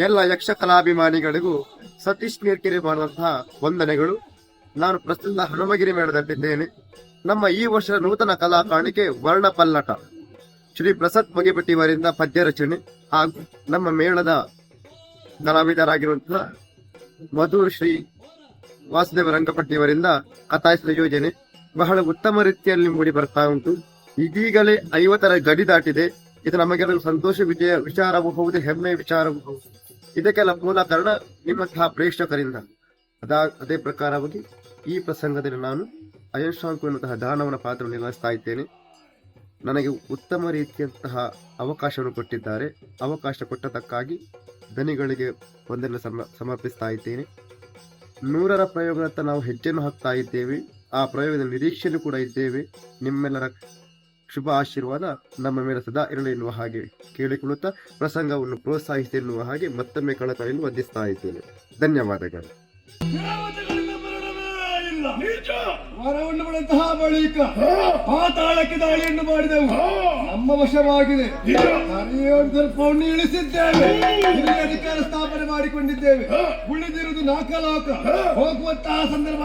ಎಲ್ಲ ಯಕ್ಷ ಕಲಾಭಿಮಾನಿಗಳಿಗೂ ಸತೀಶ್ ನೀರ್ಕೆರೆ ಮಾಡುವಂತಹ ವಂದನೆಗಳು. ನಾನು ಪ್ರಸ್ತುತ ಹನುಮಗಿರಿ ಮೇಳದಲ್ಲಿದ್ದೇನೆ. ನಮ್ಮ ಈ ವರ್ಷ ನೂತನ ಕಲಾ ಕಾಣಿಕೆ ವರ್ಣ ಪಲ್ಲಟ. ಶ್ರೀ ಪ್ರಸಾದ್ ಮಗಿಪಟ್ಟಿಯವರಿಂದ ಪದ್ಯ ರಚನೆ ಹಾಗೂ ನಮ್ಮ ಮೇಳದ ಕಲಾವಿದರಾಗಿರುವಂತಹ ಮಧು ಶ್ರೀ ವಾಸುದೇವ ರಂಗಪಟ್ಟಿಯವರಿಂದ ಕಥಾ ಸಂಯೋಜನೆ ಬಹಳ ಉತ್ತಮ ರೀತಿಯಲ್ಲಿ ಮೂಡಿ ಬರ್ತಾ ಉಂಟು. ಇದೀಗಲೇ 50ರ ಗಡಿ ದಾಟಿದೆ. ಇದು ನಮಗೆಲ್ಲರೂ ಸಂತೋಷ ವಿಚಾರವೂ ಹೌದು, ಹೆಮ್ಮೆಯ ವಿಚಾರವೂ ಹೌದು. ಇದಕ್ಕೆಲ್ಲ ಮೂಲ ಕಾರಣ ನಿಮ್ಮಂತಹ ಪ್ರೇಕ್ಷಕರಿಂದ. ಅದೇ ಪ್ರಕಾರವಾಗಿ ಈ ಪ್ರಸಂಗದಲ್ಲಿ ನಾನು ಅಯನ್ಶಾಂಕು ಎನ್ನುವಂತಹ ದಾನವನ ಪಾತ್ರ ನಿರ್ವಹಿಸ್ತಾ ಇದ್ದೇನೆ. ನನಗೆ ಉತ್ತಮ ರೀತಿಯಂತಹ ಅವಕಾಶವನ್ನು ಕೊಟ್ಟಿದ್ದಾರೆ. ಅವಕಾಶ ಕೊಟ್ಟದಕ್ಕಾಗಿ ಧನಿಗಳಿಗೆ ವಂದನೆ ಸಮರ್ಪಿಸ್ತಾ ಇದ್ದೇನೆ. 100ರ ಪ್ರಯೋಗದತ್ತ ನಾವು ಹೆಜ್ಜೆಯನ್ನು ಹಾಕ್ತಾ ಇದ್ದೇವೆ. ಆ ಪ್ರಯೋಗದ ನಿರೀಕ್ಷೆಯಲ್ಲೂ ಕೂಡ ಇದ್ದೇವೆ. ನಿಮ್ಮೆಲ್ಲರ ಶುಭ ಆಶೀರ್ವಾದ ನಮ್ಮ ಮೇಲೆ ಸದಾ ಇರಲಿ ಎನ್ನುವ ಹಾಗೆ ಕೇಳಿಕೊಳ್ಳುತ್ತಾ ಪ್ರಸಂಗವನ್ನು ಪ್ರೋತ್ಸಾಹಿಸಿ ಎನ್ನುವ ಹಾಗೆ ಮತ್ತೊಮ್ಮೆ ಕಳಕಳಿಯನ್ನು ವಂದಿಸ್ತಾ ಇದ್ದೇನೆ. ಧನ್ಯವಾದಗಳು. ವರವನ್ನುಗಳಂತಹ ಬಳಿಕ ಪಾತಾಳಕ್ಕೆ ದಾಳಿಯನ್ನು ಮಾಡಿದೆವು. ನಮ್ಮ ವಶವಾಗಿದೆ. ದರ್ಪವನ್ನು ಇಳಿಸಿದ್ದೇವೆ. ಅಧಿಕಾರ ಸ್ಥಾಪನೆ ಮಾಡಿಕೊಂಡಿದ್ದೇವೆ. ಉಳಿದಿರುವುದು ನಾಲ್ಕು ಲೋಕ. ಹೋಗುವಂತಹ ಸಂದರ್ಭ